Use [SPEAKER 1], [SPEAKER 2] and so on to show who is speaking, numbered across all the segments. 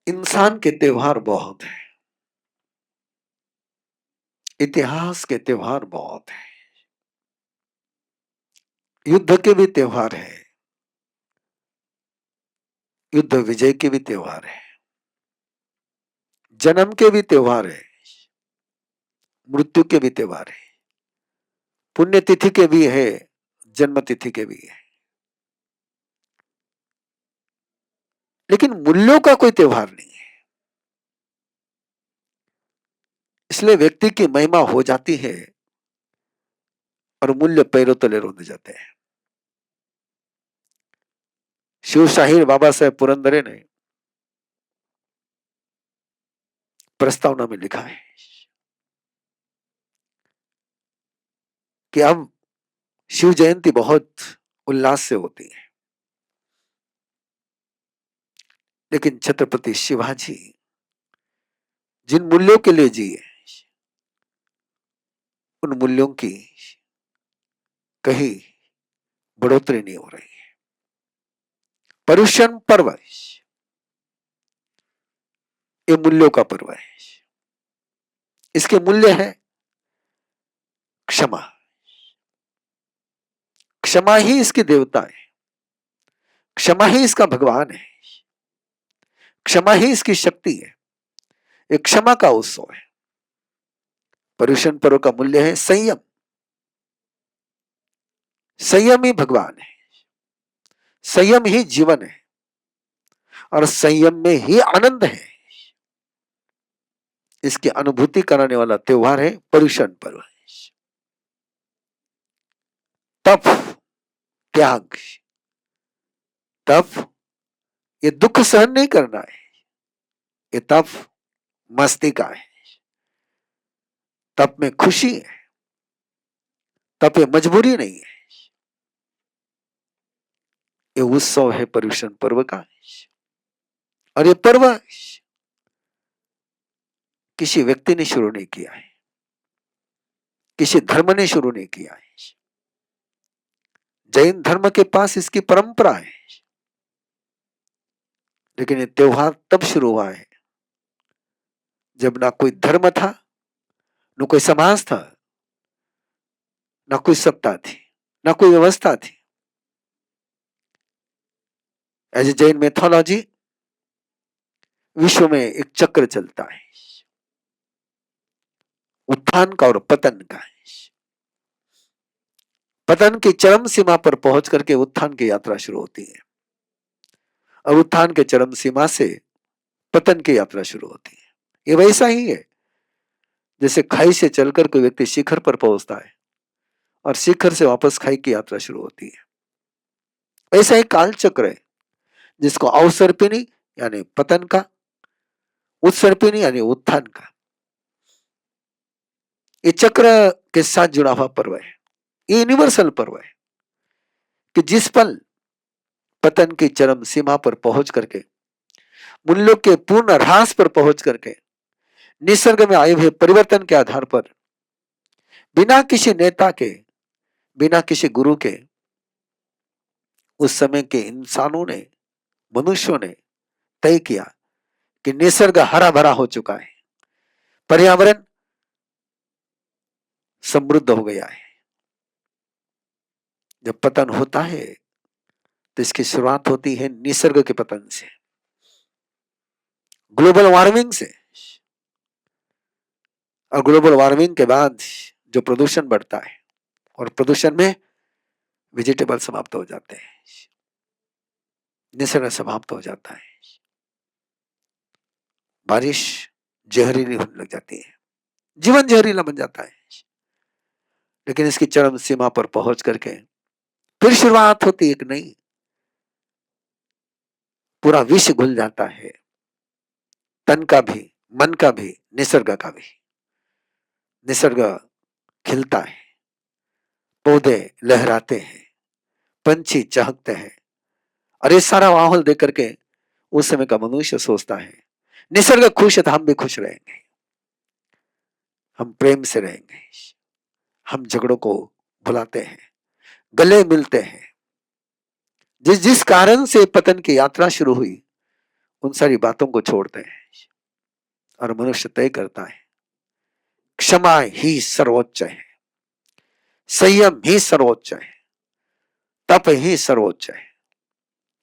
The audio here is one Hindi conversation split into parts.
[SPEAKER 1] इंसान के त्योहार बहुत हैं, इतिहास के त्योहार बहुत हैं, युद्ध के भी त्योहार है, युद्ध विजय के भी त्योहार है, जन्म के भी त्योहार है, मृत्यु के भी त्योहार है, पुण्यतिथि के भी है, जन्म तिथि के भी है। लेकिन मूल्यों का कोई त्योहार नहीं है। इसलिए व्यक्ति की महिमा हो जाती है और मूल्य पैरों तले रोंद जाते हैं। शिव शाहीर बाबा साहेब पुरंदरे ने प्रस्तावना में लिखा है कि अब शिव जयंती बहुत उल्लास से होती है, लेकिन छत्रपति शिवाजी जिन मूल्यों के लिए जिए, उन मूल्यों की कहीं बढ़ोतरी नहीं हो रही है। पर्युषण पर्व ये मूल्यों का पर्व है। इसके मूल्य है क्षमा। क्षमा ही इसकी देवता है, क्षमा ही इसका भगवान है, क्षमा ही इसकी शक्ति है। एक क्षमा का उत्सव है। पर्युषण पर्व का मूल्य है संयम। संयम ही भगवान है, संयम ही जीवन है और संयम में ही आनंद है। इसकी अनुभूति कराने वाला त्योहार है पर्युषण पर्व। तप, त्याग, तप ये दुख सहन नहीं करना है, ये तप मस्ती का है। तप में खुशी है, तप ये मजबूरी नहीं है। ये उत्सव है पर्युषण पर्व का। और ये पर्व किसी व्यक्ति ने शुरू नहीं किया है, किसी धर्म ने शुरू नहीं किया है। जैन धर्म के पास इसकी परंपरा है, लेकिन ये त्योहार तब शुरू हुआ है जब ना कोई धर्म था, न कोई समाज था, ना कोई सत्ता थी, ना कोई व्यवस्था थी। एज ए जैन मैथोलॉजी विश्व में एक चक्र चलता है, उत्थान का और पतन का है। पतन की चरम सीमा पर पहुंच करके उत्थान की यात्रा शुरू होती है और उत्थान के चरम सीमा से पतन की यात्रा शुरू होती है। ये वैसा ही है जैसे खाई से चलकर कोई व्यक्ति शिखर पर पहुंचता है और शिखर से वापस खाई की यात्रा शुरू होती है। ऐसा ही काल चक्र है जिसको अवसर्पिणी यानी पतन का, उत्सर्पिणी यानी उत्थान का, ये चक्र के साथ जुड़ा हुआ पर्व है। ये यूनिवर्सल पर्व है कि जिस पल पतन की चरम सीमा पर पहुंच करके, मूल्यों के पूर्ण ह्रास पर पहुंच करके, निसर्ग में आए हुए परिवर्तन के आधार पर बिना किसी नेता के, बिना किसी गुरु के, उस समय के इंसानों ने, मनुष्यों ने तय किया कि निसर्ग हरा भरा हो चुका है, पर्यावरण समृद्ध हो गया है। जब पतन होता है तो इसकी शुरुआत होती है निसर्ग के पतन से, ग्लोबल वार्मिंग से। और ग्लोबल वार्मिंग के बाद जो प्रदूषण बढ़ता है, और प्रदूषण में वेजिटेबल समाप्त हो जाते हैं, निसर्ग समाप्त हो जाता है, बारिश जहरीली होने लग जाती है, जीवन जहरीला बन जाता है। लेकिन इसकी चरम सीमा पर पहुंच करके फिर शुरुआत होती एक नई, पूरा विश्व घुल जाता है, तन का भी, मन का भी, निसर्ग का भी। निसर्ग खिलता है, पौधे लहराते हैं, पंछी चहकते हैं, और ये सारा माहौल देख करके उस समय का मनुष्य सोचता है निसर्ग खुश है तो हम भी खुश रहेंगे, हम प्रेम से रहेंगे, हम झगड़ों को भुलाते हैं, गले मिलते हैं। जिस जिस कारण से पतन की यात्रा शुरू हुई उन सारी बातों को छोड़ते हैं और मनुष्य तय करता है क्षमा ही सर्वोच्च है, संयम ही सर्वोच्च है, तप ही सर्वोच्च है,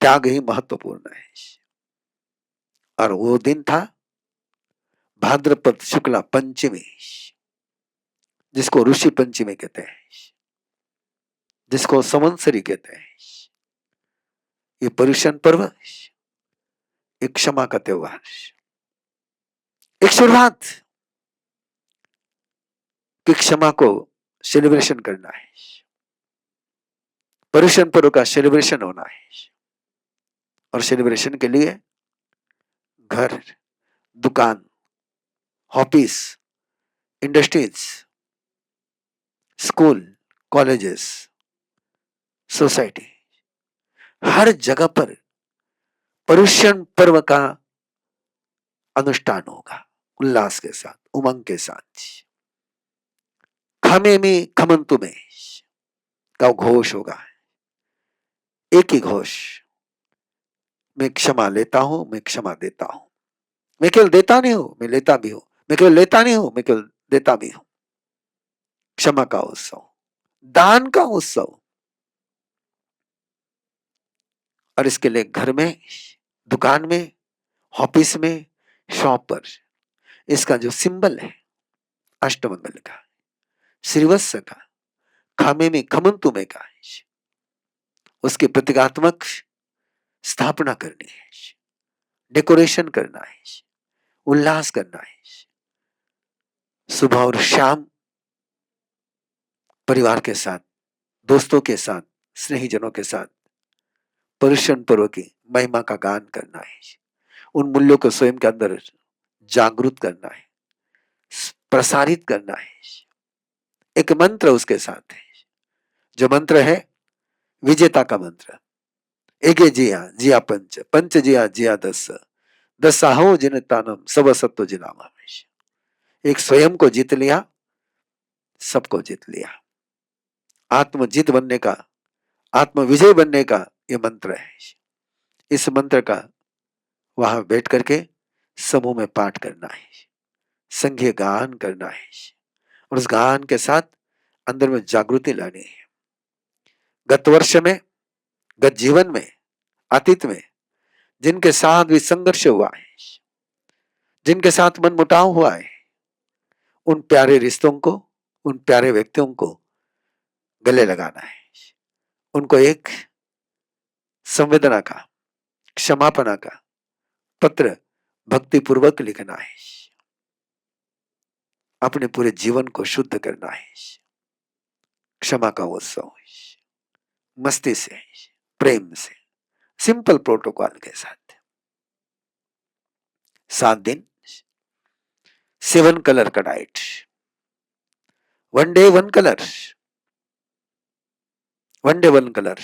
[SPEAKER 1] त्याग ही महत्वपूर्ण है। और वो दिन था भाद्रपद शुक्ला पंचमी, जिसको ऋषि पंचमी कहते हैं, जिसको संवत्सरी कहते हैं। ये पर्युषण पर्व, एक क्षमा का त्योहार, एक शुरुआत कि क्षमा को सेलिब्रेशन करना है। पर्युषण पर्व का सेलिब्रेशन होना है और सेलिब्रेशन के लिए घर, दुकान, office, industries, school, colleges, society, हर जगह पर पर्युषण पर्व का अनुष्ठान होगा, उल्लास के साथ, उमंग के साथ। खमे में खमंतु में का घोष होगा, एक ही घोष, मैं क्षमा लेता हूं, मैं क्षमा देता हूं, मैं केवल देता नहीं हूं, मैं लेता भी हूं, मैं केवल लेता नहीं हूं, मैं केवल देता भी हूं। क्षमा का उत्सव, दान का उत्सव। और इसके लिए घर में, दुकान में, ऑफिस में, शॉप पर इसका जो सिंबल है अष्टमंगल का, श्रीवत्स का, खामे में खमंतु में का, उसकी प्रतीकात्मक स्थापना करनी है, डेकोरेशन करना है, उल्लास करना है। सुबह और शाम परिवार के साथ, दोस्तों के साथ, स्नेहीजनों के साथ पर्युषण पर्व की महिमा का गान करना है, उन मूल्यों को स्वयं के अंदर जागृत करना है, प्रसारित करना है। एक मंत्र उसके साथ है, जो मंत्र है विजेता का मंत्र, एगे जिया जिया पंच, पंच जिया जिया दस, दसाहो जिन तानम सब सत्व जिनामा। एक स्वयं को जीत लिया, सबको जीत लिया। आत्मजीत बनने का, आत्म विजय बनने का ये मंत्र है। इस मंत्र का वहां बैठ करके समूह में पाठ करना है, संघीय गान करना है और उस गान के साथ अंदर में जागृति लानी है। गत वर्ष में, गत जीवन में, अतीत में जिनके साथ भी संघर्ष हुआ है, जिनके साथ मनमुटाव हुआ है, उन प्यारे रिश्तों को, उन प्यारे व्यक्तियों को गले लगाना है, उनको एक संवेदना का, क्षमापना का पत्र भक्तिपूर्वक लिखना है, अपने पूरे जीवन को शुद्ध करना है। क्षमा का उत्सव, मस्ती से, प्रेम से, सिंपल प्रोटोकॉल के साथ 7 दिन 7 कलर का diet, 1 day 1 colour, 1 day 1 colour,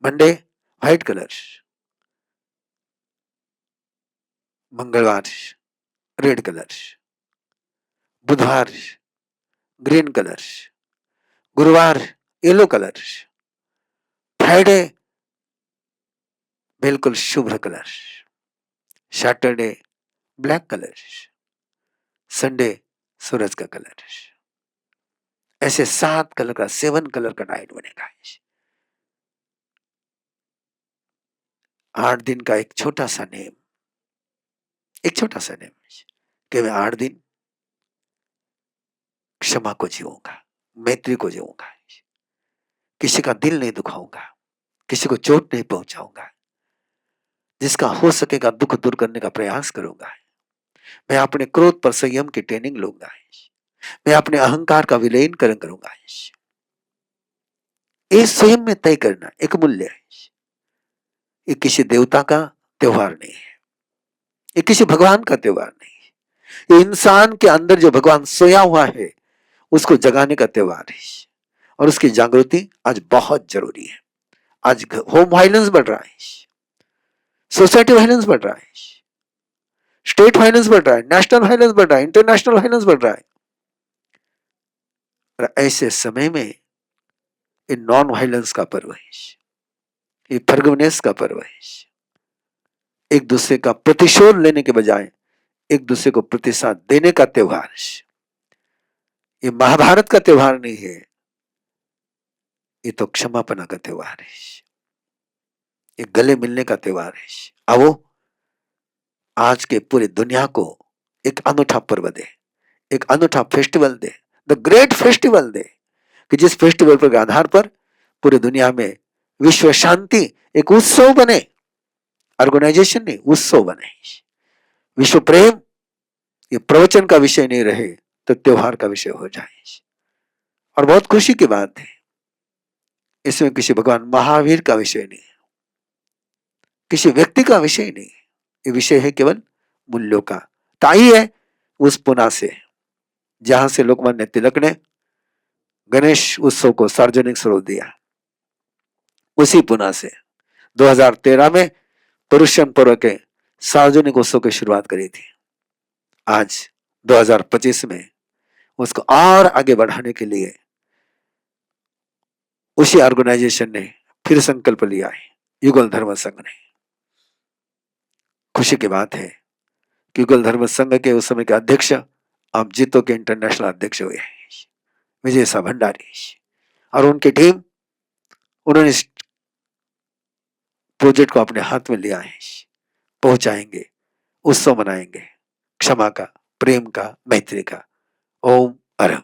[SPEAKER 1] Monday white colour, मंगलवार रेड कलर, बुधवार ग्रीन कलर, गुरुवार येलो कलर, फ्राइडे बिल्कुल शुभ्र colour, Saturday black colour, Sunday सूरज का कलर। ऐसे 7 कलर का, 7 कलर का डाइट बनेगा। 8 दिन का एक छोटा सा नेम, एक छोटा सा नेम कि मैं 8 दिन क्षमा को जीऊंगा, मैत्री को जीऊंगा, किसी का दिल नहीं दुखाऊंगा, किसी को चोट नहीं पहुंचाऊंगा, जिसका हो सकेगा दुख दूर करने का प्रयास करूंगा। मैं अपने क्रोध पर संयम की ट्रेनिंग लूंगा, मैं अपने अहंकार का विलयन करूंगा। ये स्वयं में तय करना एक मूल्य है। ये किसी देवता का त्योहार नहीं है, ये किसी भगवान का त्योहार नहीं है, ये इंसान के अंदर जो भगवान सोया हुआ है उसको जगाने का त्योहार है। और उसकी जागृति आज बहुत जरूरी है। आज होम वायलेंस बढ़ रहा है, सोसाइटी वायलेंस बढ़ रहा है, स्टेट वायलेंस बढ़ रहा है, नेशनल वायलेंस बढ़ रहा है, इंटरनेशनल वायलेंस बढ़ रहा है। और ऐसे समय में ये नॉन वायलेंस का पर्व है, ये फॉरगिवनेस का पर्व है, एक दूसरे का प्रतिशोध लेने के बजाय एक दूसरे को प्रतिसाद देने का त्योहार। ये महाभारत का त्योहार नहीं है, ये तो क्षमापना का त्योहार है, ये गले मिलने का त्योहार है। आओ आज के पूरी दुनिया को एक अनूठा पर्व दे, एक अनूठा festival day, the great festival day, कि जिस फेस्टिवल पर आधार पर पूरी दुनिया में विश्व शांति एक उत्सव बने, ऑर्गेनाइजेशन नहीं, उत्सव बने। विश्व प्रेम ये प्रवचन का विषय नहीं रहे तो त्योहार का विषय हो जाए। और बहुत खुशी की बात है, इसमें किसी भगवान महावीर का विषय नहीं, किसी व्यक्ति का विषय नहीं, ये विषय है केवल मूल्यों का। ताई है उस पुना से जहां से लोकमान्य तिलक ने गणेश उत्सव को सार्वजनिक स्वरूप दिया, उसी पुना से 2013 में पुरुषोत्तम पर्व के सार्वजनिक उत्सव की शुरुआत करी थी। आज 2025 में उसको और आगे बढ़ाने के लिए उसी ऑर्गेनाइजेशन ने फिर संकल्प लिया है, युगल धर्म संघ ने। खुशी की बात है कि युगल धर्म संघ के उस समय के अध्यक्ष अब जीतो के इंटरनेशनल अध्यक्ष हुए हैं विजय सा भंडारी, और उनकी टीम, उन्होंने इस प्रोजेक्ट को अपने हाथ में लिया है। पहुंचाएंगे, उत्सव मनाएंगे, क्षमा का, प्रेम का, मैत्री का। ओम अरहम।